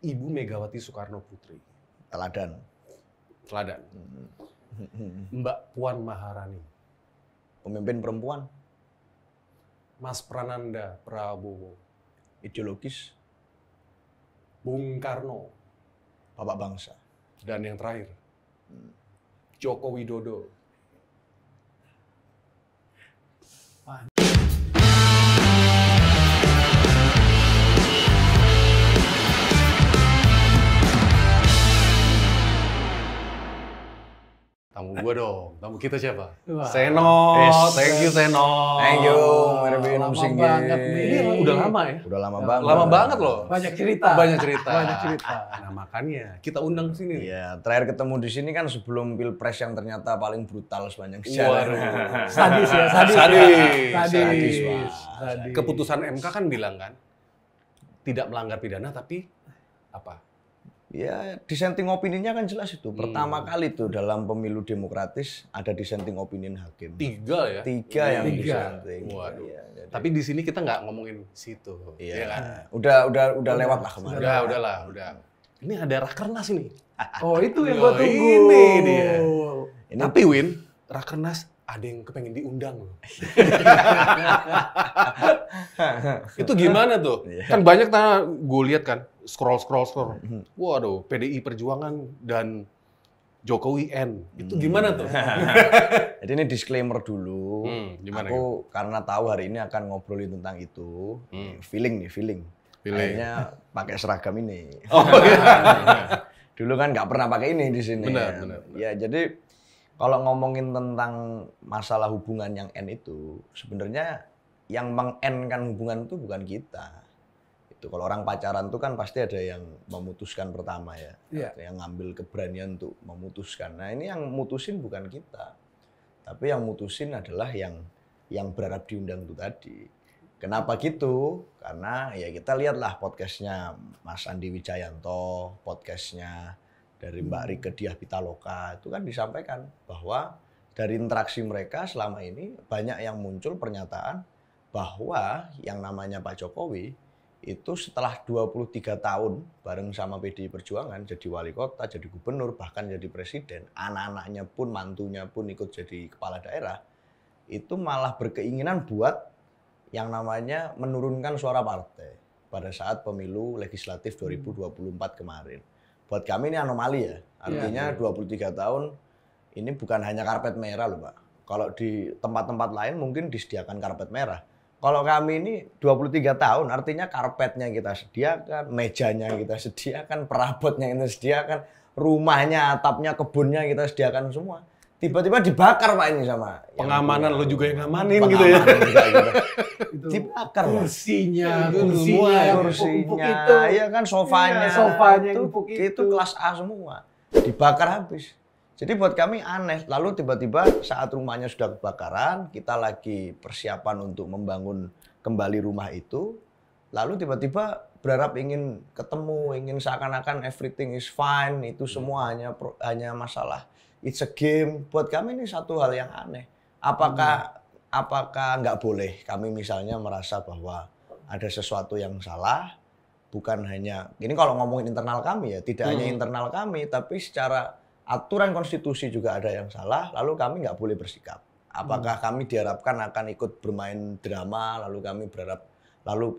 Ibu Megawati Soekarno Putri. Teladan. Teladan. Mbak Puan Maharani. Pemimpin perempuan. Mas Prananda Prabowo. Ideologis. Bung Karno. Bapak bangsa. Dan yang terakhir, Joko Widodo. Tamu gue dong, tamu kita siapa? Wah. Seno, thank you Seno. Thank you, Mervin Lama Singgi. banget nih. Ini udah lama ya? Udah lama banget. Lama banget loh. Banyak cerita. Banyak cerita. Banyak cerita. Nah makanya kita undang ke sini. Iya, terakhir ketemu di sini kan sebelum Pilpres yang ternyata paling brutal sepanjang sejarah. Waduh. Sadis ya, sadis. Sadis. Sadis, Pak. Sadis. Keputusan MK kan bilang kan, tidak melanggar pidana tapi apa? Ya, dissenting opininya kan jelas itu. Pertama kali tuh dalam pemilu demokratis ada dissenting opinion hakim. Tiga ya? Tiga yang Tiga. dissenting. Waduh. Iya, jadi- Tapi di sini kita nggak ngomongin situ. Iya, Iya kan? udah lewat lah kemarin. Udah. Ini ada rakernas ini. Oh, itu yang Oh, gue tunggu. ini dia. Ini Tapi Win, rakernas ada yang kepengen diundang loh. Itu gimana tuh? Iya. Kan banyak gue lihat kan, scroll. Waduh, PDI Perjuangan dan Jokowi N. Itu gimana tuh? Jadi ini disclaimer dulu. Gimana? Aku karena tahu hari ini akan ngobrolin tentang itu. Feeling. Akhirnya pakai seragam ini. Oh iya. Dulu kan nggak pernah pakai ini di sini. Benar. Ya jadi kalau ngomongin tentang masalah hubungan yang N itu, sebenarnya yang meng-N-kan hubungan itu bukan kita. Itu kalau orang pacaran tuh kan pasti ada yang memutuskan pertama ya. Iya. Ada yang ngambil keberanian untuk memutuskan. Nah ini yang mutusin bukan kita. Tapi yang mutusin adalah yang berharap diundang itu tadi. Kenapa gitu? Karena ya kita lihatlah podcastnya Mas Andi Wijayanto, podcastnya dari Mbak Rike Diah Pitaloka, itu kan disampaikan bahwa dari interaksi mereka selama ini banyak yang muncul pernyataan bahwa yang namanya Pak Jokowi itu setelah 23 tahun bareng sama PDI Perjuangan jadi wali kota, jadi gubernur, bahkan jadi presiden, anak-anaknya pun, mantunya pun ikut jadi kepala daerah, itu malah berkeinginan buat yang namanya menurunkan suara partai pada saat pemilu legislatif 2024 kemarin. Buat kami ini anomali ya, artinya 23 tahun ini bukan hanya karpet merah loh Pak. Kalau di tempat-tempat lain mungkin disediakan karpet merah. Kalau kami ini 23 tahun artinya karpetnya kita sediakan, mejanya kita sediakan, perabotnya kita sediakan, rumahnya, atapnya, kebunnya kita sediakan semua. Tiba-tiba dibakar Pak ini sama Pengamanan lo juga yang ngamanin pengamanan gitu ya. juga gitu. Itu Dibakar Pak. kursinya, Itu kursinya, semua, yang Kursinya, empuk-empuk itu. iya kan sofanya, Iya, sofanya yang empuk itu kelas A semua, dibakar habis. Jadi buat kami aneh, lalu tiba-tiba saat rumahnya sudah kebakaran, kita lagi persiapan untuk membangun kembali rumah itu, lalu tiba-tiba berharap ingin ketemu, ingin seakan-akan everything is fine, itu semua hanya masalah, it's a game. Buat kami ini satu hal yang aneh. Apakah nggak boleh kami misalnya merasa bahwa ada sesuatu yang salah, bukan hanya, ini kalau ngomongin internal kami ya, tidak hanya internal kami, tapi secara aturan konstitusi juga ada yang salah, lalu kami nggak boleh bersikap. Apakah kami diharapkan akan ikut bermain drama, lalu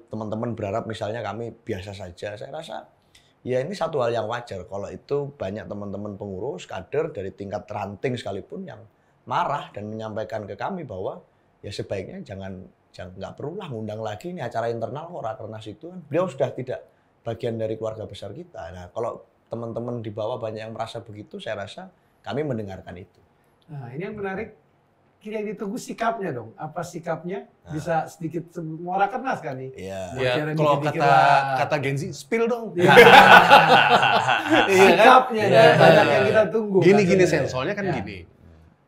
teman-teman berharap misalnya kami biasa saja. Saya rasa ya ini satu hal yang wajar kalau itu banyak teman-teman pengurus, kader dari tingkat ranting sekalipun yang marah dan menyampaikan ke kami bahwa ya sebaiknya nggak perlulah ngundang lagi, ini acara internal kok rakernas itu kan. Beliau sudah tidak bagian dari keluarga besar kita. Nah kalau teman-teman di bawah banyak yang merasa begitu, saya rasa kami mendengarkan itu. Nah, ini yang menarik. Yang ditunggu sikapnya dong. Apa sikapnya? Bisa sedikit semua rakernas kan nih? Iya. Ya, Bicara kalau dikit-dikit lah. kata Gen Z, spill dong. Iya. Iya kan? Sikapnya Iya. banyak yang kita tunggu. Gini katanya. Sen, soalnya kan Ya. gini.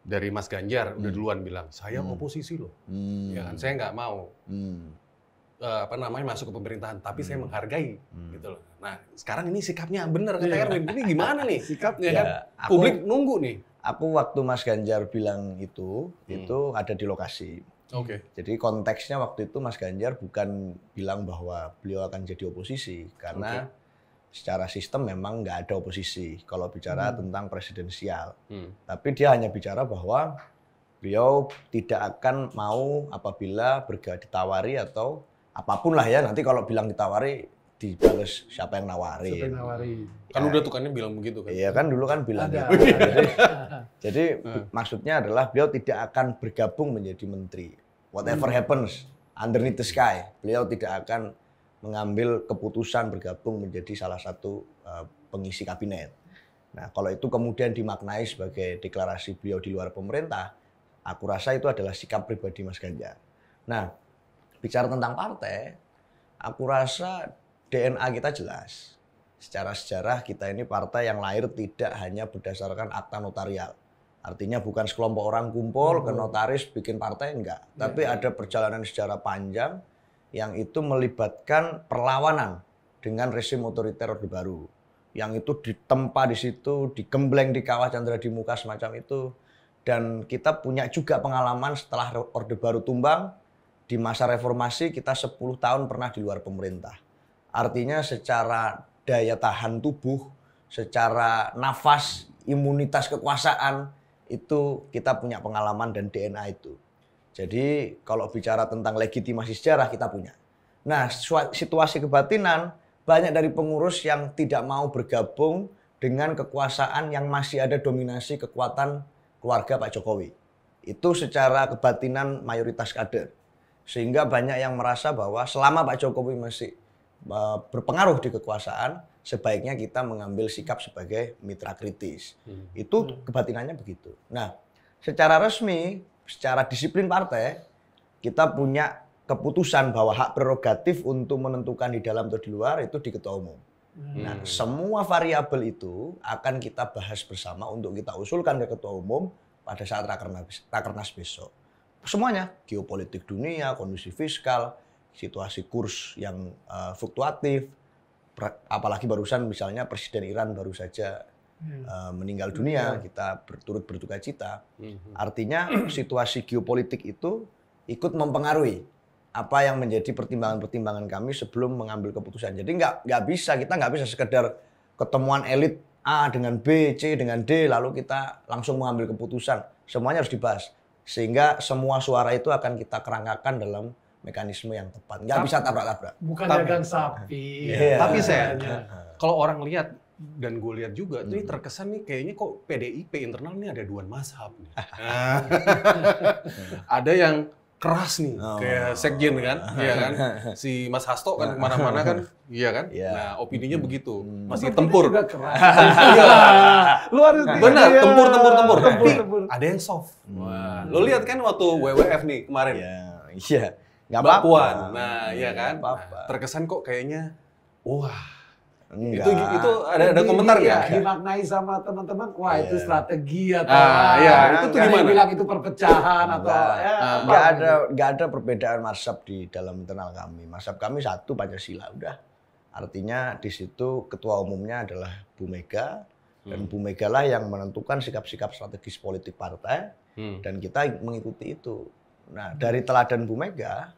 Dari Mas Ganjar udah duluan bilang, saya oposisi loh. Ya kan, saya nggak mau masuk ke pemerintahan, tapi saya menghargai gitu loh. Nah, sekarang ini sikapnya bener kata Erwin. Ini gimana nih? Sikapnya kan? Publik nunggu nih. Aku waktu Mas Ganjar bilang itu ada di lokasi. Oke. Jadi konteksnya waktu itu Mas Ganjar bukan bilang bahwa beliau akan jadi oposisi, karena secara sistem memang nggak ada oposisi kalau bicara tentang presidensial. Tapi dia hanya bicara bahwa beliau tidak akan mau apabila ditawari atau apapun lah ya, nanti kalau bilang ditawari dibales siapa yang nawarin. Siapa yang nawarin. Kan udah tukannya bilang begitu kan. Iya kan dulu kan bilang Ada. gitu. Jadi maksudnya adalah beliau tidak akan bergabung menjadi menteri. Whatever happens underneath the sky, beliau tidak akan mengambil keputusan bergabung menjadi salah satu pengisi kabinet. Nah, kalau itu kemudian dimaknai sebagai deklarasi beliau di luar pemerintah, aku rasa itu adalah sikap pribadi Mas Ganjar. Nah, bicara tentang partai, aku rasa DNA kita jelas. Secara sejarah kita ini partai yang lahir tidak hanya berdasarkan akta notarial. Artinya bukan sekelompok orang kumpul ke notaris bikin partai, enggak. Tapi ada perjalanan sejarah panjang yang itu melibatkan perlawanan dengan rezim otoriter Orde Baru. Yang itu ditempa di situ, digembleng di kawah Candra di muka semacam itu. Dan kita punya juga pengalaman setelah Orde Baru tumbang, di masa reformasi kita 10 tahun pernah di luar pemerintah. Artinya secara daya tahan tubuh, secara nafas, imunitas kekuasaan, itu kita punya pengalaman dan DNA itu. Jadi kalau bicara tentang legitimasi sejarah kita punya. Nah, situasi kebatinan banyak dari pengurus yang tidak mau bergabung dengan kekuasaan yang masih ada dominasi kekuatan keluarga Pak Jokowi. Itu secara kebatinan mayoritas kader. Sehingga banyak yang merasa bahwa selama Pak Jokowi masih berpengaruh di kekuasaan, sebaiknya kita mengambil sikap sebagai mitra kritis. Itu kebatinannya begitu. Nah, secara resmi, secara disiplin partai, kita punya keputusan bahwa hak prerogatif untuk menentukan di dalam atau di luar itu di ketua umum. Nah, semua variabel itu akan kita bahas bersama untuk kita usulkan ke ketua umum pada saat rakernas besok. Semuanya, geopolitik dunia, kondisi fiskal, situasi kurs yang fluktuatif, apalagi barusan misalnya Presiden Iran baru saja meninggal dunia, kita turut berduka cita. Artinya situasi geopolitik itu ikut mempengaruhi apa yang menjadi pertimbangan-pertimbangan kami sebelum mengambil keputusan. Jadi kita nggak bisa sekedar ketemuan elit A dengan B, C dengan D, lalu kita langsung mengambil keputusan. Semuanya harus dibahas. Sehingga semua suara itu akan kita kerangkakan dalam mekanisme yang tepat. Nggak bisa tabrak-tabrak. Bukan dagang sapi. Tapi saya, kalau orang lihat, dan gue lihat juga, ini terkesan nih kayaknya kok PDIP internal ini ada dua mazhab nih. Ada yang keras nih, kayak sekjen kan, iya kan? Si Mas Hasto kan kemana-mana kan, iya kan? Nah, opininya begitu, masih tempur. Juga keras. Luar benar, ya. tempur. Tapi Tempur. ada yang soft. Wah, lo lihat kan waktu WWF nih kemarin. Iya, nggak Mbak apa-apa. Puan. Nah, iya kan? Nggak apa-apa. Nah, terkesan kok kayaknya, wah. Enggak. Itu ada komentar nggak? Dimaknai sama teman-teman, wah itu strategi atau itu tuh ada yang gimana? bilang itu perpecahan atau Nggak ada perbedaan mazhab di dalam internal kami. Mazhab kami satu, Pancasila, udah. Artinya di situ ketua umumnya adalah Bu Mega, dan Bu Mega lah yang menentukan sikap-sikap strategis politik partai, dan kita mengikuti itu. Nah, dari teladan Bu Mega,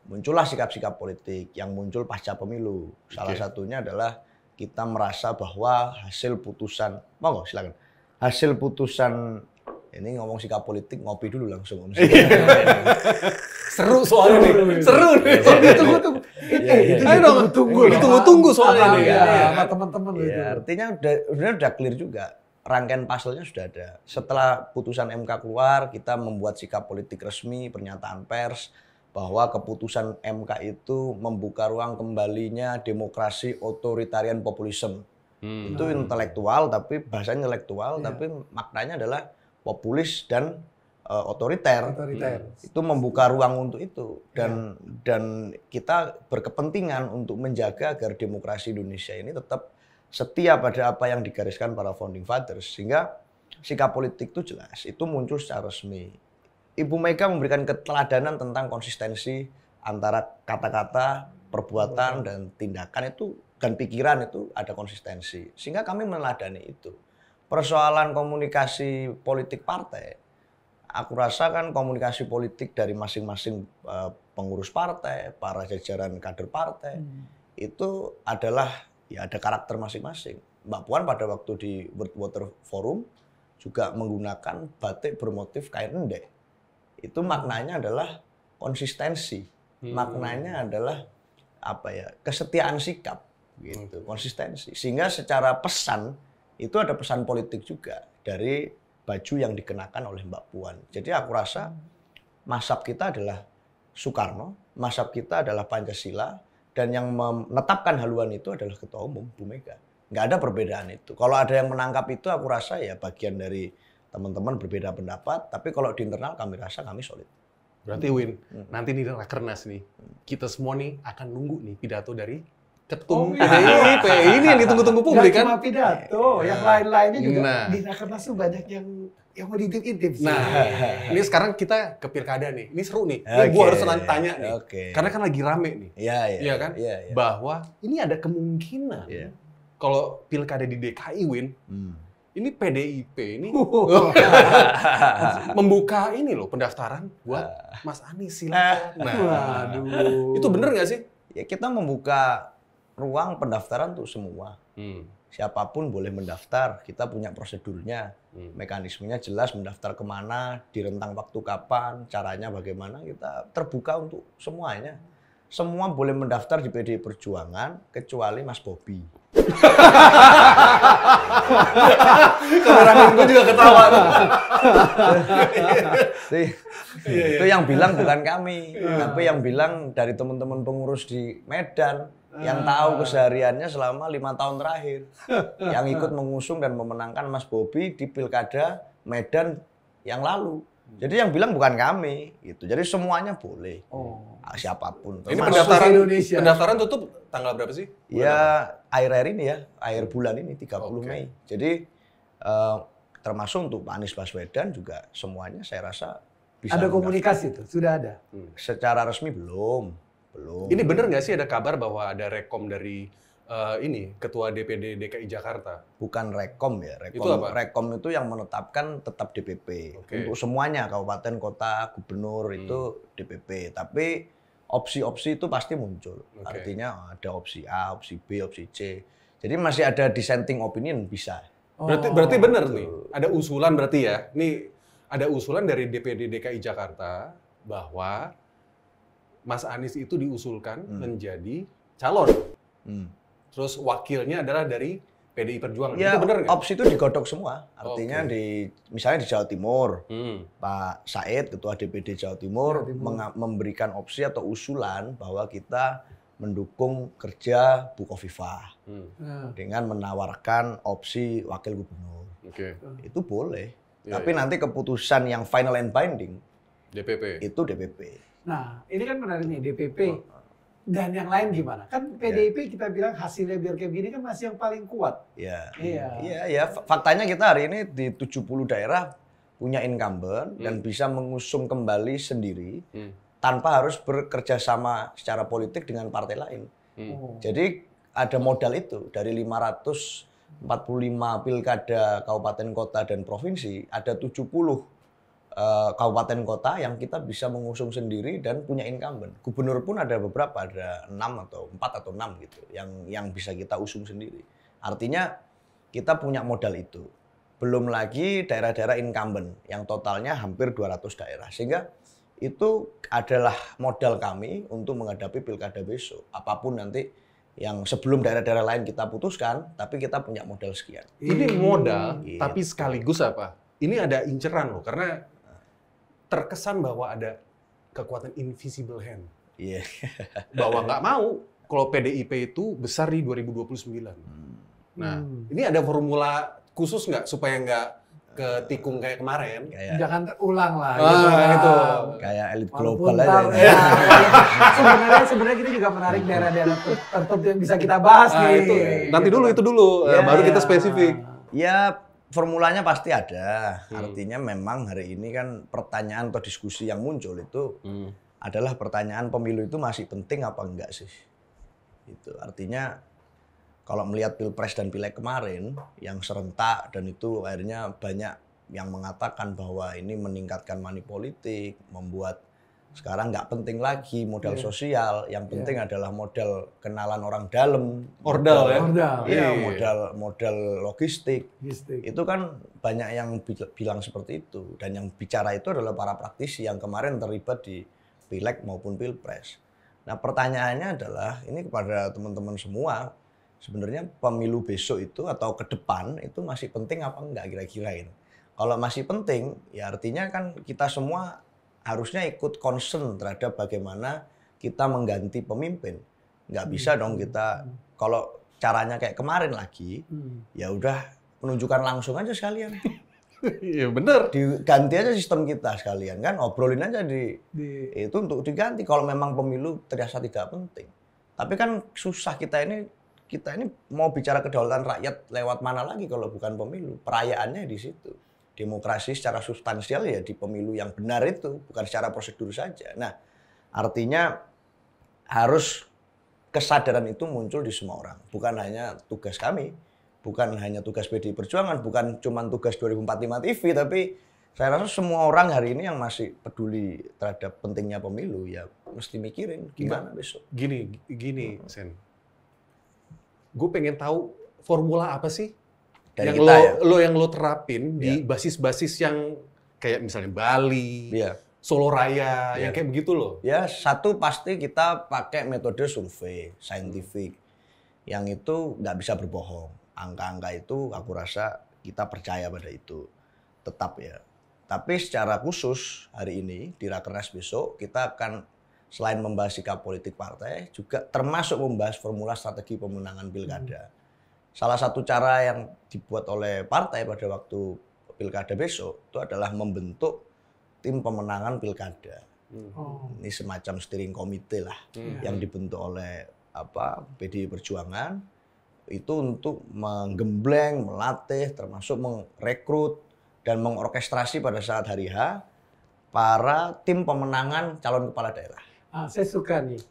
muncullah sikap-sikap politik yang muncul pasca pemilu. Salah satunya adalah kita merasa bahwa hasil putusan, monggo silakan. Hasil putusan, ini ngomong sikap politik, ngopi dulu langsung Om. Seru soalnya nih, seru nih. Tunggu. Ditunggu-tunggu soalnya nih. Sama teman-teman itu. Artinya udah clear juga. Rangkaian pasalnya sudah ada. Setelah putusan MK keluar, kita membuat sikap politik resmi, pernyataan pers, bahwa keputusan MK itu membuka ruang kembalinya demokrasi otoritarian populisme. Itu intelektual, tapi bahasanya intelektual, tapi maknanya adalah populis dan otoriter. Itu membuka ruang untuk itu. Dan kita berkepentingan untuk menjaga agar demokrasi Indonesia ini tetap setia pada apa yang digariskan para founding fathers. Sehingga sikap politik itu jelas, itu muncul secara resmi. Ibu Mega memberikan keteladanan tentang konsistensi antara kata-kata, perbuatan, dan tindakan itu, dan pikiran itu ada konsistensi. Sehingga kami meneladani itu. Persoalan komunikasi politik partai, aku rasa kan komunikasi politik dari masing-masing pengurus partai, para jajaran kader partai, itu adalah ya ada karakter masing-masing. Mbak Puan pada waktu di World Water Forum juga menggunakan batik bermotif kain endek. Itu maknanya adalah konsistensi. Maknanya adalah apa ya? Kesetiaan sikap gitu, konsistensi. Sehingga secara pesan itu ada pesan politik juga dari baju yang dikenakan oleh Mbak Puan. Jadi aku rasa mazhab kita adalah Soekarno, mazhab kita adalah Pancasila, dan yang menetapkan haluan itu adalah Ketua Umum Bu Mega. Nggak ada perbedaan itu. Kalau ada yang menangkap itu, aku rasa ya bagian dari teman-teman berbeda pendapat. Tapi kalau di internal kami rasa kami solid. Berarti Win, nanti nih Rakernas nih, kita semua nih akan nunggu nih pidato dari Ketum PDIP. Ini yang ditunggu-tunggu publik kan? Cuma pidato, yang lain-lainnya juga di Rakernas tuh banyak yang mau diintip-intip. Nah, ini sekarang kita ke pilkada nih. Ini seru nih. Ini gua harus tanya nih. Karena kan lagi rame nih. Iya kan? Bahwa ini ada kemungkinan kalau pilkada di DKI, Win, ini PDIP ini membuka ini loh pendaftaran buat Mas Anies, silakan. Nah, waduh. Itu bener nggak sih? Ya kita membuka ruang pendaftaran untuk semua. Siapapun boleh mendaftar, kita punya prosedurnya, mekanismenya jelas, mendaftar kemana, di rentang waktu kapan, caranya bagaimana, kita terbuka untuk semuanya. Semua boleh mendaftar di PDI Perjuangan, kecuali Mas Bobi. Kameramen gue juga ketawa. Itu yang bilang bukan kami, tapi yang bilang dari teman-teman pengurus di Medan, yang tahu kesehariannya selama 5 tahun terakhir, yang ikut mengusung dan memenangkan Mas Bobi di pilkada Medan yang lalu. Jadi yang bilang bukan kami, gitu. Jadi semuanya boleh, siapapun. Ini pendaftaran tutup tanggal berapa sih? Ya akhir ini ya, akhir bulan ini 30 Mei. Jadi termasuk untuk Pak Anies Baswedan juga semuanya saya rasa bisa. Ada komunikasi tuh, sudah ada. Secara resmi belum. Ini bener nggak sih ada kabar bahwa ada rekom dari ini Ketua DPD DKI Jakarta? Bukan rekom ya, rekom. Itu apa? Rekom itu yang menetapkan tetap DPP. Untuk semuanya, kabupaten, kota, gubernur itu DPP. Tapi opsi-opsi itu pasti muncul. Artinya ada opsi A, opsi B, opsi C. Jadi masih ada dissenting opinion bisa. Berarti bener nih, ada usulan berarti ya. Ini ada usulan dari DPD DKI Jakarta bahwa Mas Anies itu diusulkan menjadi calon. Terus wakilnya adalah dari PDI Perjuangan. Ya, itu benar nggak? opsi itu digodok semua. Artinya misalnya di Jawa Timur, Pak Said, Ketua DPD Jawa Timur, memberikan opsi atau usulan bahwa kita mendukung kerja Bu Khofifah dengan menawarkan opsi wakil gubernur. Itu boleh. Tapi nanti keputusan yang final and binding DPP. Itu DPP. Nah, ini kan menarik nih, DPP dan yang lain gimana? Kan PDIP kita bilang hasilnya biar kayak gini kan masih yang paling kuat. Iya. Faktanya kita hari ini di 70 daerah punya incumbent dan bisa mengusung kembali sendiri tanpa harus bekerja sama secara politik dengan partai lain. Jadi ada modal itu dari 545 pilkada kabupaten kota dan provinsi, ada 70 kabupaten kota yang kita bisa mengusung sendiri dan punya incumbent. Gubernur pun ada beberapa, ada 4 atau 6 gitu yang bisa kita usung sendiri. Artinya kita punya modal itu. Belum lagi daerah-daerah incumbent yang totalnya hampir 200 daerah. Sehingga itu adalah modal kami untuk menghadapi pilkada besok. Apapun nanti yang sebelum daerah-daerah lain kita putuskan, tapi kita punya modal sekian. Ini modal, tapi sekaligus apa? Ini ada inceran loh, karena terkesan bahwa ada kekuatan invisible hand. Bahwa nggak mau kalau PDIP itu besar di 2029. Nah, ini ada formula khusus nggak supaya nggak ketikung kayak kemarin? Jangan terulang lah. Gitu. Kayak elit global aja. Sebenarnya kita juga menarik daerah-daerah tertentu yang bisa kita bahas nih. Nanti dulu itu dulu, baru kita spesifik. Ya, formulanya pasti ada. Artinya memang hari ini kan pertanyaan atau diskusi yang muncul itu adalah pertanyaan pemilu itu masih penting apa enggak sih? Itu artinya kalau melihat Pilpres dan Pileg kemarin yang serentak dan itu akhirnya banyak yang mengatakan bahwa ini meningkatkan money politik, membuat Sekarang nggak penting lagi modal sosial, yang penting adalah modal kenalan orang dalam. Ordal ya? Ordal. Iya, modal logistik. Itu kan banyak yang bilang seperti itu. Dan yang bicara itu adalah para praktisi yang kemarin terlibat di Pileg maupun Pilpres. Nah pertanyaannya adalah, ini kepada teman-teman semua, sebenarnya pemilu besok itu atau ke depan itu masih penting apa enggak kira-kira ini? Kalau masih penting, ya artinya kan kita semua harusnya ikut concern terhadap bagaimana kita mengganti pemimpin. Nggak bisa dong kita, kalau caranya kayak kemarin lagi, ya udah penunjukan langsung aja sekalian. Iya bener. Diganti aja sistem kita sekalian kan, obrolin aja itu untuk diganti kalau memang pemilu terasa tidak penting. Tapi kan susah kita ini mau bicara kedaulatan rakyat lewat mana lagi kalau bukan pemilu. Perayaannya di situ. Demokrasi secara substansial ya di pemilu yang benar itu, bukan secara prosedur saja. Nah, artinya harus kesadaran itu muncul di semua orang. Bukan hanya tugas kami, bukan hanya tugas PDI Perjuangan, bukan cuma tugas 2045 TV, tapi saya rasa semua orang hari ini yang masih peduli terhadap pentingnya pemilu ya mesti mikirin gimana besok. Gini, Sen. Gue pengen tahu formula apa sih dari yang kita, yang lo terapin di basis-basis yang kayak misalnya Bali, Solo Raya, yang kayak begitu loh. Ya, satu pasti kita pakai metode survei, saintifik. Yang itu nggak bisa berbohong. Angka-angka itu aku rasa kita percaya pada itu. Tetap ya. Tapi secara khusus hari ini di Rakernas besok kita akan selain membahas sikap politik partai, juga termasuk membahas formula strategi pemenangan pilkada. Salah satu cara yang dibuat oleh partai pada waktu pilkada besok itu adalah membentuk tim pemenangan pilkada. Ini semacam steering committee lah yang dibentuk oleh PDI Perjuangan itu untuk menggembleng, melatih, termasuk merekrut dan mengorkestrasi pada saat hari H para tim pemenangan calon kepala daerah. Saya suka nih.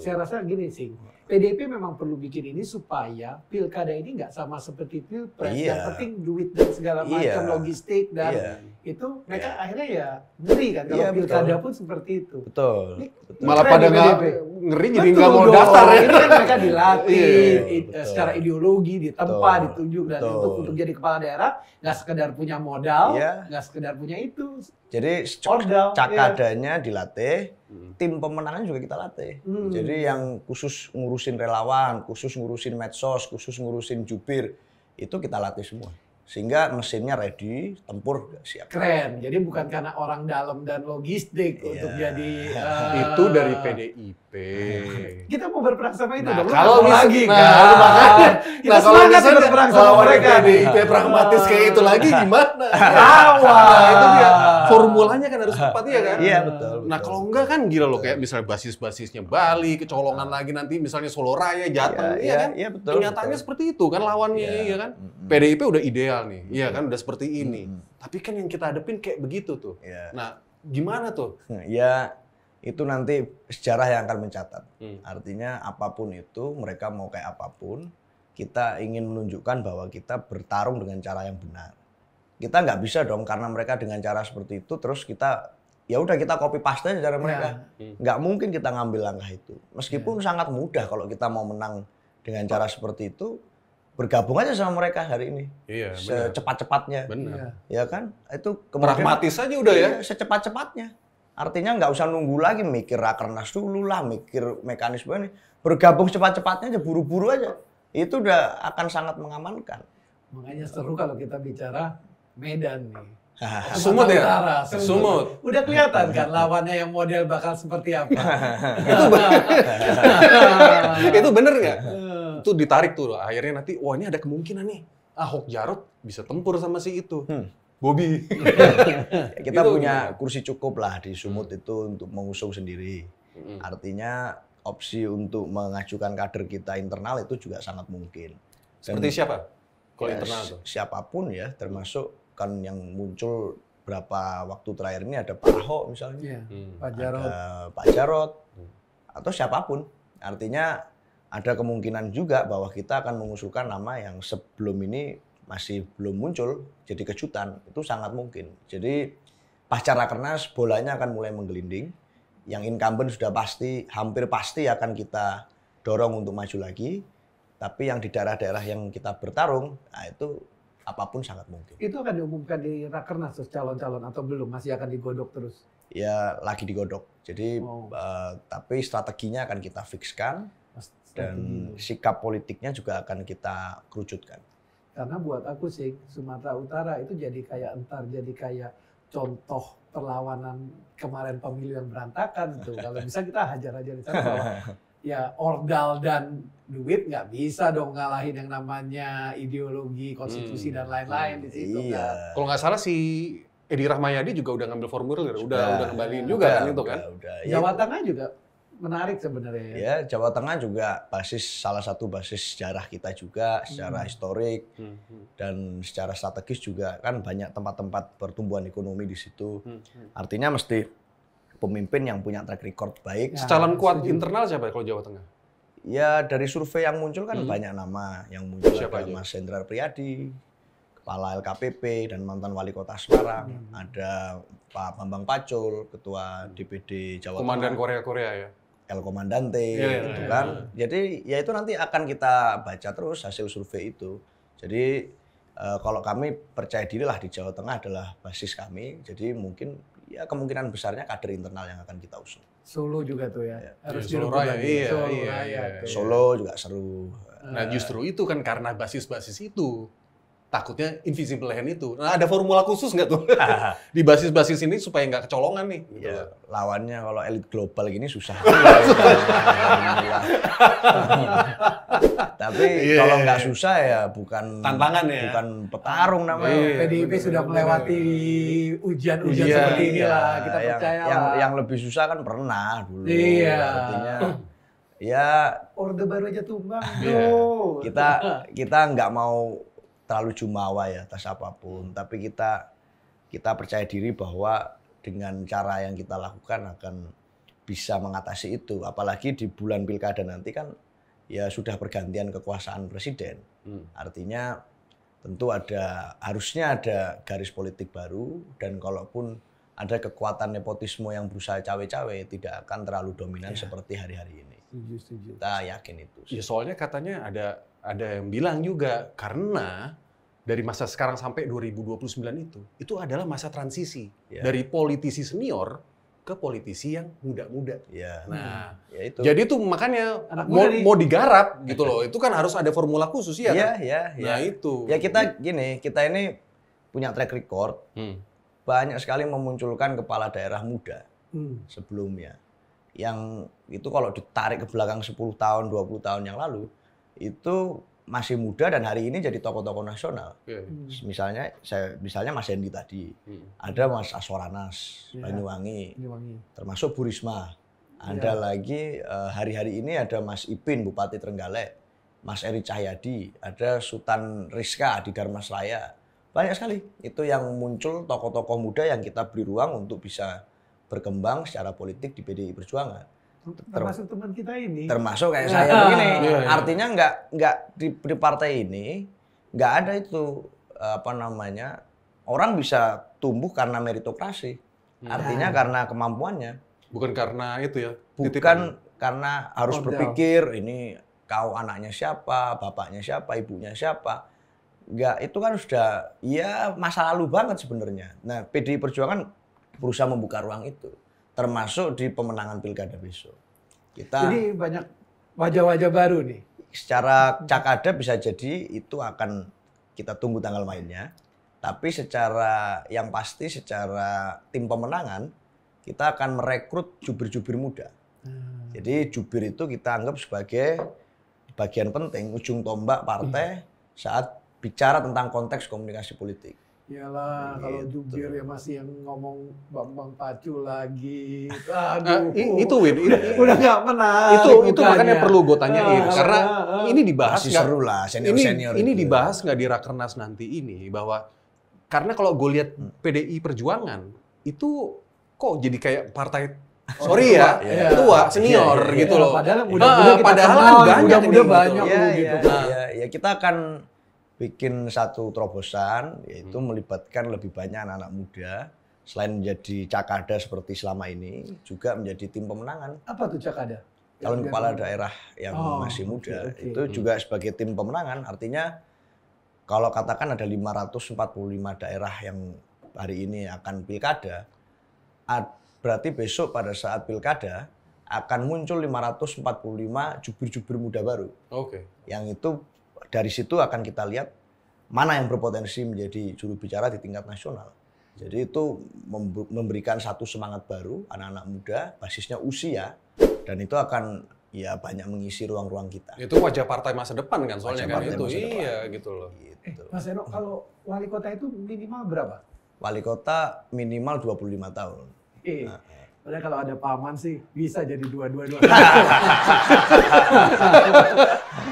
Saya rasa gini sih, PDIP memang perlu bikin ini supaya pilkada ini nggak sama seperti pilpres. Yang penting duit dan segala macam logistik dan itu mereka akhirnya ya ngeri kan kalau pilkada pun seperti itu. Betul. Malah pada ngeri jadi nggak mau daftar ya. Ini kan mereka dilatih secara ideologi, ditempa, ditunjuk dan untuk jadi kepala daerah nggak sekedar punya modal, nggak sekedar punya itu. Jadi cakadanya dilatih, tim pemenangan juga kita latih. Jadi yang khusus ngurusin relawan, khusus ngurusin medsos, khusus ngurusin jubir, itu kita latih semua. Sehingga mesinnya ready, tempur siap. Keren. Jadi bukan karena orang dalam dan logistik untuk jadi itu dari PDIP. Kita mau berperang sama itu. Kalau lagi kan, kalau misalnya berperang sama mereka PDIP pragmatis kayak itu lagi gimana? Itu dia. Formulanya kan harus tepat ya kan? Iya betul. Nah kalau enggak kan gila loh kayak misalnya basis-basisnya Bali, kecolongan lagi nanti misalnya Solo Raya, Jateng, iya kan? Iya betul. Kenyataannya seperti itu kan lawannya, iya kan? PDIP udah ideal nih, iya kan udah seperti ini. Tapi kan yang kita hadepin kayak begitu tuh. Nah gimana tuh? Ya itu nanti sejarah yang akan mencatat. Artinya apapun itu, mereka mau kayak apapun, kita ingin menunjukkan bahwa kita bertarung dengan cara yang benar. Kita nggak bisa dong karena mereka dengan cara seperti itu terus kita ya udah kita copy paste aja cara mereka. Nggak mungkin kita ngambil langkah itu. Meskipun sangat mudah kalau kita mau menang dengan cara seperti itu, bergabung aja sama mereka hari ini. Iya, secepat-cepatnya. Benar. Ya kan? Itu pragmatis aja udah ya. Secepat-cepatnya. Artinya nggak usah nunggu lagi mikir Rakernas dulu lah, mikir mekanisme ini. Bergabung cepat-cepatnya aja, buru-buru aja. Itu udah akan sangat mengamankan. Makanya seru kalau kita bicara Medan nih. Sumut ya? Sumut. Udah kelihatan kan lawannya yang model bakal seperti apa. Itu bener nggak? Itu ditarik tuh akhirnya nanti, wah ini ada kemungkinan nih Ahok Jarot bisa tempur sama si itu. Bobi. Kita punya kursi cukup lah di Sumut itu untuk mengusung sendiri. Artinya opsi untuk mengajukan kader kita internal itu juga sangat mungkin. Seperti siapa? Kalau internal tuh? Siapapun ya, termasuk kan yang muncul berapa waktu terakhir ini ada Pak Ahok misalnya, Pak Jarot, ada Pak Jarot, atau siapapun. Artinya ada kemungkinan juga bahwa kita akan mengusulkan nama yang sebelum ini masih belum muncul, jadi kejutan. Itu sangat mungkin. Jadi pasca Rakernas bolanya akan mulai menggelinding. Yang incumbent sudah pasti, hampir pasti akan kita dorong untuk maju lagi. Tapi yang di daerah-daerah yang kita bertarung, nah itu apapun sangat mungkin. Itu akan diumumkan di Rakernas calon-calon atau belum? Masih akan digodok terus? Ya lagi digodok. Jadi tapi strateginya akan kita fikskan dan sikap politiknya juga akan kita kerucutkan. Karena buat aku sih Sumatera Utara itu jadi kayak contoh perlawanan kemarin pemilu yang berantakan tuh. Kalau bisa kita hajar aja di sana bahwa ya ordal dan duit nggak bisa dong ngalahin yang namanya ideologi, konstitusi dan lain-lain di situ. Iya. Kan. Kalau nggak salah si Edi Rahmayadi juga udah ngambil formulir, udah ngembaliin juga kan itu kan. Jawa Tengah juga menarik sebenarnya. Ya, Jawa Tengah juga salah satu basis sejarah kita juga secara historik dan secara strategis juga kan banyak tempat-tempat pertumbuhan ekonomi di situ. Artinya mesti pemimpin yang punya track record baik. Ya, calon kuat internal siapa kalau Jawa Tengah? Ya dari survei yang muncul kan banyak nama yang muncul. Siapa ada aja? Mas Hendrar Priyadi, Kepala LKPP dan mantan Wali Kota Semarang. Ada Pak Bambang Pacul, Ketua DPD Jawa Komandan Tengah. Korea ya. El Komandante, gitu kan. Jadi ya itu nanti akan kita baca terus hasil survei itu. Jadi kalau kami percaya diri lah di Jawa Tengah adalah basis kami. Jadi mungkin ya kemungkinan besarnya kader internal yang akan kita usung. Solo juga tuh ya. Harus Solo Raya, Solo juga seru. Nah justru itu kan karena basis-basis itu. Takutnya invisible hand itu. Nah, ada formula khusus nggak tuh di basis-basis ini supaya nggak kecolongan nih? Gitu ya, lawannya kalau elit global gini susah. Tapi kalau nggak susah ya bukan tantangan ya. Bukan petarung namanya. PDIP sudah melewati ujian-ujian seperti inilah. Kita percaya. Yang lebih susah kan pernah dulu. Iya. Artinya ya Orde Baru aja tumbang. Kita nggak mau terlalu jumawa ya atas apapun, tapi kita percaya diri bahwa dengan cara yang kita lakukan akan bisa mengatasi itu. Apalagi di bulan pilkada nanti kan ya sudah pergantian kekuasaan presiden. Artinya tentu harusnya ada garis politik baru, dan kalaupun ada kekuatan nepotisme yang berusaha cawe-cawe tidak akan terlalu dominan seperti hari-hari ini. Setuju. Kita yakin itu. Ya soalnya katanya ada yang bilang juga karena dari masa sekarang sampai 2029 itu adalah masa transisi dari politisi senior ke politisi yang muda-muda. Ya. Nah, ya itu. Jadi itu makanya mau digarap gitu loh. Itu kan harus ada formula khusus ya. Iya. Nah itu. Ya kita ini punya track record. Banyak sekali memunculkan kepala daerah muda sebelumnya. Yang itu kalau ditarik ke belakang 10 tahun, 20 tahun yang lalu, itu masih muda dan hari ini jadi tokoh-tokoh nasional. Misalnya Mas Hendi tadi, ada Mas Aswaranas, Banyuwangi, termasuk Bu Risma. Ada lagi hari-hari ini ada Mas Ipin, Bupati Trenggalek, Mas Eri Cahyadi, ada Sultan Rizka di Dharmasraya. Banyak sekali itu yang muncul tokoh-tokoh muda yang kita beri ruang untuk bisa berkembang secara politik di PDI Perjuangan. Termasuk teman kita ini. Termasuk kayak saya begini. Artinya nggak di partai ini nggak ada itu orang bisa tumbuh karena meritokrasi. Artinya karena kemampuannya. Bukan karena itu ya. Bukan karena harus berpikir ini kau anaknya siapa, bapaknya siapa, ibunya siapa. Enggak, itu kan sudah ya masa lalu banget sebenarnya. Nah, PDI Perjuangan berusaha membuka ruang itu, termasuk di pemenangan pilkada besok. Jadi banyak wajah-wajah baru nih. Secara cakada bisa jadi itu akan kita tunggu tanggal mainnya. Tapi yang pasti secara tim pemenangan, kita akan merekrut jubir-jubir muda. Jadi jubir itu kita anggap sebagai bagian penting, ujung tombak partai saat bicara tentang konteks komunikasi politik. Iyalah, kalau jubir ya masih yang ngomong Bambang Pacul lagi. Itu Win, udah nggak menarik. Itu makanya perlu gue tanyain karena ini dibahas masih seru lah senior-senior. Ini dibahas nggak di Rakernas nanti ini bahwa karena kalau gue lihat PDI Perjuangan itu kok jadi kayak partai tua senior gitu loh. Padahal muda-muda banyak gitu. Ya kita akan bikin satu terobosan, yaitu melibatkan lebih banyak anak-anak muda selain menjadi cakada seperti selama ini, juga menjadi tim pemenangan. Apa tuh cakada? Calon kepala daerah yang masih muda, itu juga sebagai tim pemenangan. Artinya kalau katakan ada 545 daerah yang hari ini akan pilkada, berarti besok pada saat pilkada akan muncul 545 jubir-jubir muda baru. Yang itu dari situ akan kita lihat mana yang berpotensi menjadi juru bicara di tingkat nasional. Jadi itu memberikan satu semangat baru, anak-anak muda, basisnya usia, dan itu akan ya banyak mengisi ruang-ruang kita. Itu wajah partai masa depan kan soalnya kan itu. Iya gitu loh. Gitu. Mas Eno, kalau wali kota itu minimal berapa? Wali kota minimal 25 tahun. Padahal kalau ada paman sih bisa jadi dua-dua.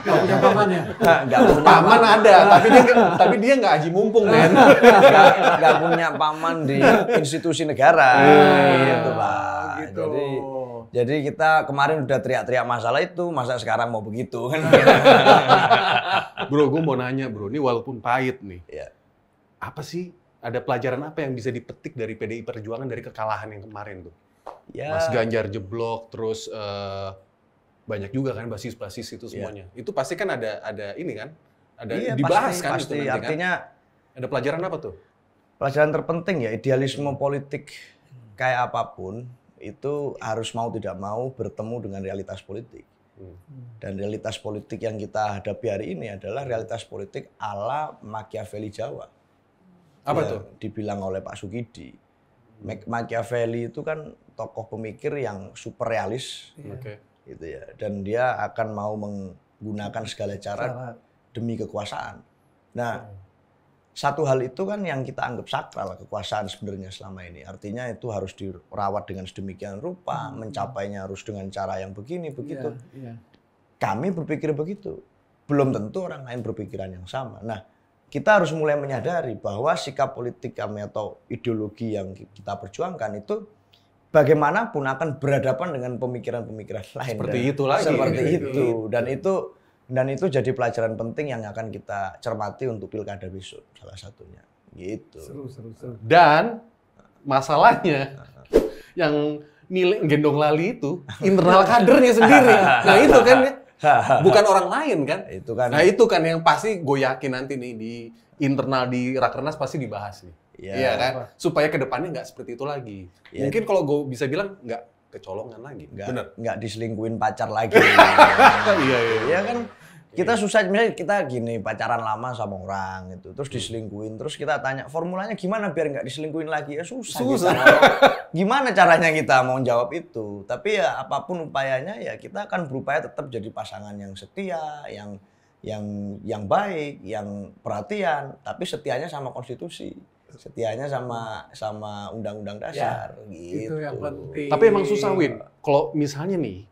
Gak punya paman ya? Gak punya paman ada, tapi dia nggak aji mumpung kan. Gak punya paman di institusi negara. Gitu Pak. Gitu. Jadi kita kemarin udah teriak-teriak masalah itu, masa sekarang mau begitu kan? Bro, gue mau nanya bro, ini walaupun pahit nih, apa sih, ada pelajaran apa yang bisa dipetik dari PDI Perjuangan dari kekalahan yang kemarin tuh? Mas Ganjar jeblok, terus banyak juga kan basis-basis itu semuanya. Itu pasti kan ada ini kan, ada dibahas kan pasti. itu nanti artinya kan? Ada pelajaran apa tuh? Pelajaran terpenting ya, idealisme politik kayak apapun itu harus mau tidak mau bertemu dengan realitas politik. Dan realitas politik yang kita hadapi hari ini adalah realitas politik ala Machiavelli Jawa. Apa tuh? Dibilang oleh Pak Sukidi. Machiavelli itu kan tokoh pemikir yang super realis, gitu ya. Dan dia akan mau menggunakan segala cara demi kekuasaan. Nah, satu hal itu kan yang kita anggap sakral kekuasaan sebenarnya selama ini. Artinya itu harus dirawat dengan sedemikian rupa, mencapainya harus dengan cara yang begini, begitu. Kami berpikir begitu. Belum tentu orang lain berpikiran yang sama. Nah, kita harus mulai menyadari bahwa sikap politik kami atau ideologi yang kita perjuangkan itu bagaimanapun akan berhadapan dengan pemikiran-pemikiran lain. Seperti itu lagi. Seperti itu. Dan itu jadi pelajaran penting yang akan kita cermati untuk pilkada besok, salah satunya. Gitu. Seru. Dan masalahnya yang gendong lali itu internal kadernya sendiri. Nah itu kan bukan orang lain kan. Nah itu kan yang pasti gue yakin nanti nih di internal di Rakernas pasti dibahas nih. Iya kan? Supaya kedepannya nggak seperti itu lagi. Mungkin kalau gue bisa bilang nggak kecolongan lagi. Nggak diselingkuhin pacar lagi. Iya kan? Kita susah, misalnya kita gini pacaran lama sama orang gitu, terus diselingkuhin, terus kita tanya formulanya gimana biar nggak diselingkuhin lagi, ya susah. Gimana caranya kita mau jawab itu? Tapi ya apapun upayanya ya kita akan berupaya tetap jadi pasangan yang setia, yang baik, yang perhatian, tapi setianya sama konstitusi, setianya sama undang-undang dasar. Gitu. Itu yang penting. Tapi emang susah Win, kalau misalnya nih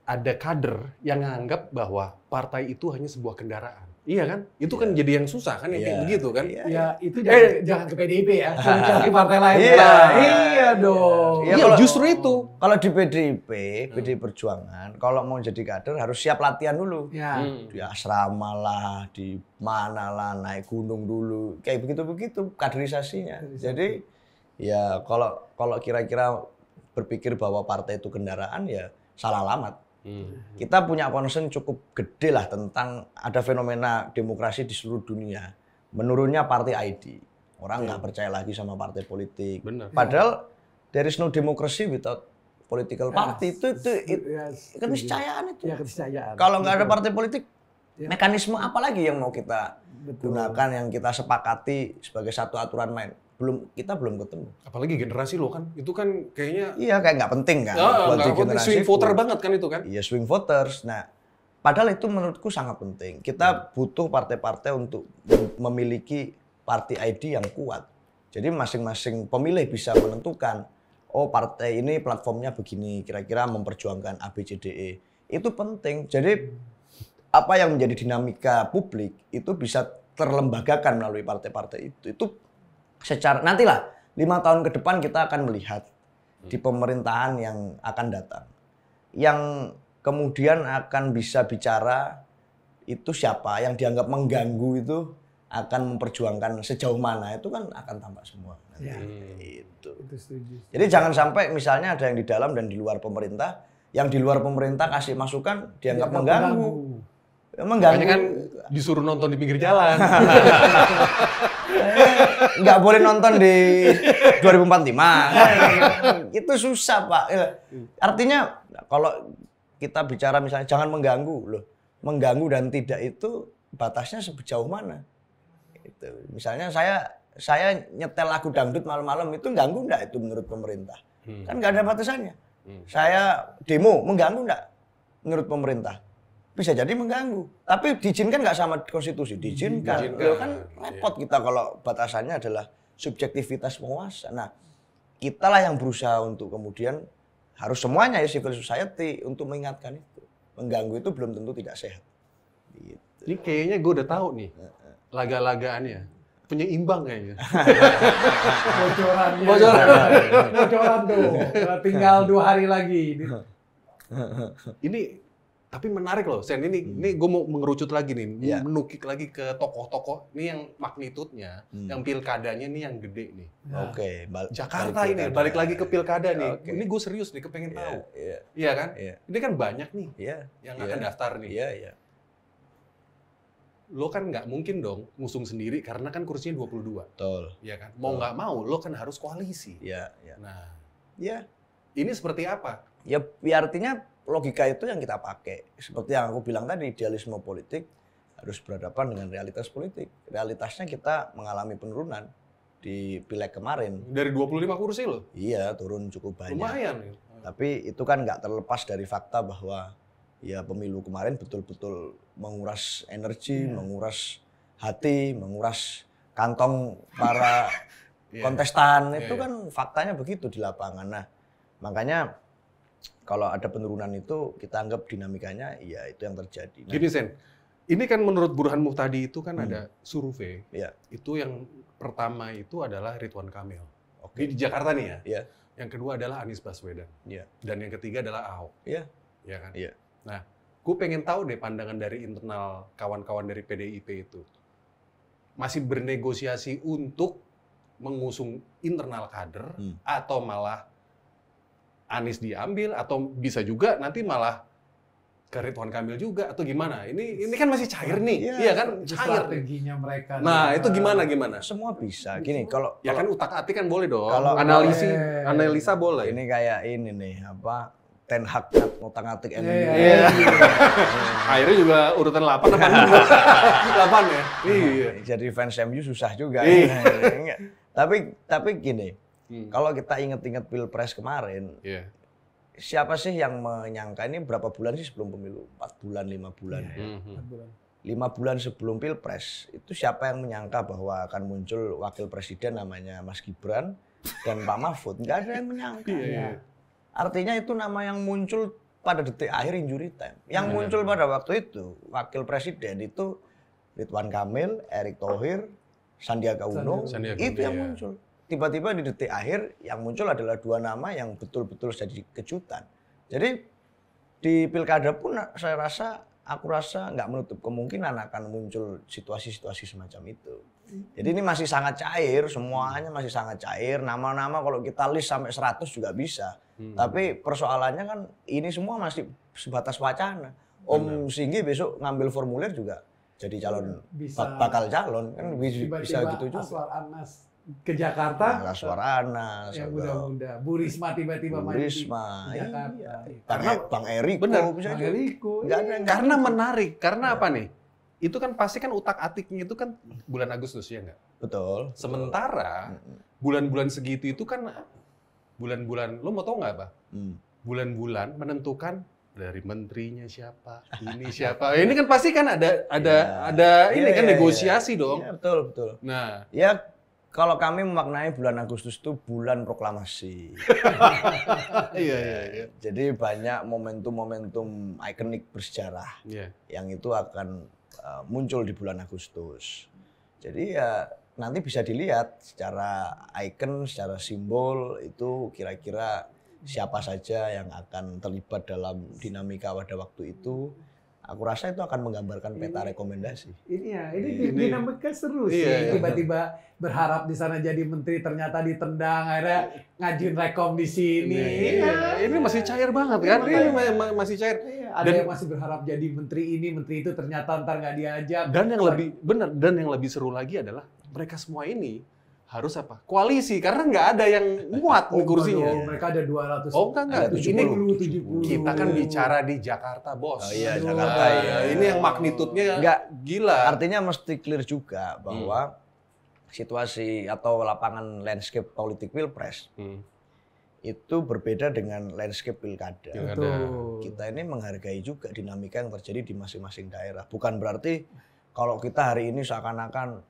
ada kader yang menganggap bahwa partai itu hanya sebuah kendaraan. Iya kan? Itu kan jadi yang susah kan, yang kayak begitu kan? Ya itu jangan ke PDIP ya, cari partai lain. Iya dong. Iya justru itu. Kalau di PDI Perjuangan, kalau mau jadi kader harus siap latihan dulu. Di asrama lah, di mana lah, naik gunung dulu, kayak begitu-begitu kaderisasinya. Jadi ya kalau kira-kira berpikir bahwa partai itu kendaraan ya salah alamat. Kita punya concern cukup gede lah tentang ada fenomena demokrasi di seluruh dunia. Menurunnya partai ID. Orang nggak percaya lagi sama partai politik. Bener. Padahal there is no democracy without political party. Itu keniscayaan itu. Ya, keniscayaan. Kalau nggak ada partai politik, mekanisme apa lagi yang mau kita gunakan, yang kita sepakati sebagai satu aturan main? Kita belum ketemu. Apalagi generasi lo kan, itu kan kayaknya kayak nggak penting kan. Swing voter banget kan itu kan. Iya, swing voters. Nah, padahal itu menurutku sangat penting. Kita butuh partai-partai untuk memiliki party ID yang kuat. Jadi masing-masing pemilih bisa menentukan, oh partai ini platformnya begini, kira-kira memperjuangkan ABCDE. Itu penting. Jadi apa yang menjadi dinamika publik itu bisa terlembagakan melalui partai-partai itu. Itu secara nantilah 5 tahun ke depan kita akan melihat di pemerintahan yang akan datang, yang kemudian akan bisa bicara itu siapa, yang dianggap mengganggu itu akan memperjuangkan sejauh mana itu kan akan tampak semua. Ya. Itu setuju. Jadi jangan sampai misalnya ada yang di dalam dan di luar pemerintah, yang di luar pemerintah kasih masukan dianggap mengganggu. Makanya kan disuruh nonton di pinggir jalan. Nggak boleh nonton di 2045. Itu susah, Pak. Artinya kalau kita bicara misalnya jangan mengganggu loh. Mengganggu dan tidak itu batasnya sejauh mana? Itu. Misalnya saya nyetel lagu dangdut malam-malam itu ganggu enggak itu menurut pemerintah? Kan nggak ada batasannya. Saya demo mengganggu enggak menurut pemerintah? Bisa jadi mengganggu. Tapi diizinkan nggak sama konstitusi? Diizinkan. Kan repot kita kalau batasannya adalah subjektivitas penguasa. Nah, kitalah yang berusaha untuk kemudian harus semuanya ya civil society untuk mengingatkan itu. Mengganggu itu belum tentu tidak sehat. Gitu. Ini kayaknya gue udah tahu nih laga-lagaannya. Penyeimbang kayaknya. Bocoran tuh. Tinggal 2 hari lagi. Ini tapi menarik loh, Sen. Ini gue mau mengerucut lagi nih, menukik lagi ke tokoh-tokoh. Ini yang magnitudnya, yang pilkadanya nih yang gede nih. Oke. Jakarta ini, balik lagi ke pilkada nih. Ini gue serius nih, kepengen tahu. Iya kan? Ini kan banyak nih yang akan daftar nih. Iya. Lo kan nggak mungkin dong ngusung sendiri karena kan kursinya 22. Betul. Iya kan? Mau nggak mau, lo kan harus koalisi. Iya. Nah, ini seperti apa? Ya artinya logika itu yang kita pakai. Seperti yang aku bilang tadi, idealisme politik harus berhadapan dengan realitas politik. Realitasnya kita mengalami penurunan di pileg kemarin. Dari 25 kursi loh? Iya, turun cukup banyak. Lumayan. Tapi itu kan nggak terlepas dari fakta bahwa ya pemilu kemarin betul-betul menguras energi, menguras hati, menguras kantong para kontestan. Itu kan faktanya begitu di lapangan. Nah, makanya kalau ada penurunan itu kita anggap dinamikanya ya itu yang terjadi. Gini Sen, ini kan menurut Burhan Muhtadi itu kan ada survei. Itu yang pertama itu adalah Ridwan Kamil. Di Jakarta nih ya. Yang kedua adalah Anies Baswedan. Dan yang ketiga adalah Ahok. Iya kan? Nah, gue pengen tahu deh pandangan dari internal kawan-kawan dari PDIP itu. Masih bernegosiasi untuk mengusung internal kader atau malah Anies diambil atau bisa juga nanti malah ke Ridwan Kamil juga atau gimana? Ini kan masih cair nih. Iya kan? Cair. Strateginya mereka. Nah, itu gimana? Semua bisa. Gini, kalau kan utak-atik kan boleh dong. Kalau analisa boleh. Ini kayak ini nih, Ten Hag ngotak-ngatik MU. Akhirnya juga urutan 8 apa 8 ya. Iya. Jadi fans MU susah juga. Tapi gini, kalau kita inget-inget Pilpres kemarin, siapa sih yang menyangka ini berapa bulan sih sebelum pemilu? 4 bulan, 5 bulan. 5 bulan sebelum Pilpres, itu siapa yang menyangka bahwa akan muncul wakil presiden namanya Mas Gibran dan Pak Mahfud? Nggak ada yang menyangka. Artinya itu nama yang muncul pada detik akhir injury time. Yang muncul pada waktu itu, wakil presiden itu Ridwan Kamil, Erick Thohir, Sandiaga Uno, itu yang muncul. Tiba-tiba di detik akhir yang muncul adalah 2 nama yang betul-betul jadi kejutan. Jadi di pilkada pun aku rasa nggak menutup kemungkinan akan muncul situasi-situasi semacam itu. Jadi ini masih sangat cair, semuanya masih sangat cair. Nama-nama kalau kita list sampai 100 juga bisa. Tapi persoalannya kan ini semua masih sebatas wacana. Om Singgi besok ngambil formulir juga jadi calon, bakal calon kan bisa gitu juga. Aswar Anas ke Jakarta, Aswar Anas, yang muda-muda, Bu Risma tiba-tiba main di Jakarta. Karena Bang Eriko, Bang Eriko. Karena menarik, karena apa nih? Itu kan pasti kan utak-atiknya itu kan bulan Agustus ya nggak? Betul. Sementara bulan-bulan segitu itu kan bulan-bulan, lo mau tau nggak apa? Bulan-bulan menentukan dari menterinya siapa, ini siapa. Ini kan pasti kan ada ini kan negosiasi dong. Iya, betul. Nah, ya kalau kami memaknai bulan Agustus itu bulan proklamasi. Iya. Jadi banyak momentum-momentum ikonik bersejarah yang itu akan muncul di bulan Agustus. Jadi ya nanti bisa dilihat secara ikon, secara simbol itu kira-kira siapa saja yang akan terlibat dalam dinamika pada waktu itu. Aku rasa itu akan menggambarkan peta rekomendasi. Ini dinamika seru sih. Tiba-tiba berharap di sana jadi menteri, ternyata ditendang, akhirnya ngajuin rekom di sini. Ini masih cair banget kan? Ini masih cair. Ada yang masih berharap jadi menteri ini, menteri itu, ternyata ntar nggak diajak. Dan yang lebih seru lagi adalah mereka semua ini harus apa? Koalisi, karena nggak ada yang muat di kursinya. Mereka ada 200. Oh enggak. Ini 70. Kita kan bicara di Jakarta, Bos. Oh iya, Jakarta. Ini yang magnitudenya gila. Artinya mesti clear juga bahwa situasi atau lapangan landscape politik Pilpres itu berbeda dengan landscape pilkada. Kita ini menghargai juga dinamika yang terjadi di masing-masing daerah. Bukan berarti kalau kita hari ini seakan-akan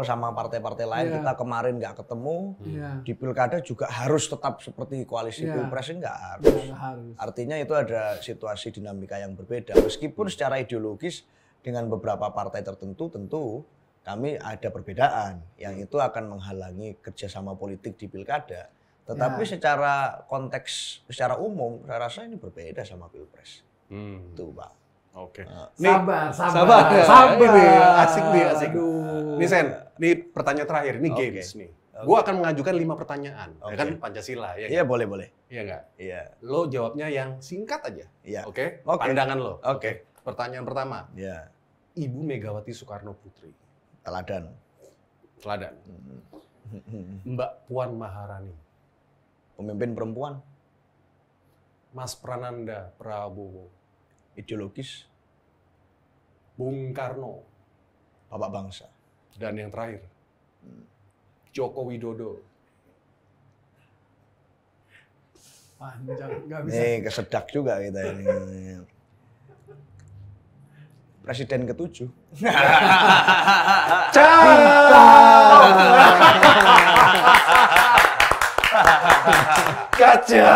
sama partai-partai lain kita kemarin nggak ketemu, di pilkada juga harus tetap seperti koalisi Pilpres, nggak harus. Artinya itu ada situasi dinamika yang berbeda. Meskipun secara ideologis dengan beberapa partai tertentu tentu kami ada perbedaan yang itu akan menghalangi kerjasama politik di pilkada. Tetapi secara konteks, secara umum saya rasa ini berbeda sama Pilpres. Itu Pak. Oke. Sabar. Asik nih. Nih Sen, ini pertanyaan terakhir, ini games nih. Gue akan mengajukan 5 pertanyaan, ya kan Pancasila ya. Iya, boleh. Iya nggak? Iya. Lo jawabnya yang singkat aja. Iya. Oke? Pandangan lo. Oke. Pertanyaan pertama. Iya. Ibu Megawati Soekarno Putri. Teladan. Mbak Puan Maharani. Pemimpin perempuan. Mas Prananda Prabowo. Ideologis. Bung Karno. Bapak bangsa. Dan yang terakhir, Joko Widodo. Panjang, nggak bisa. Nih kesedak juga kita ini. Presiden ke-7. Kaca.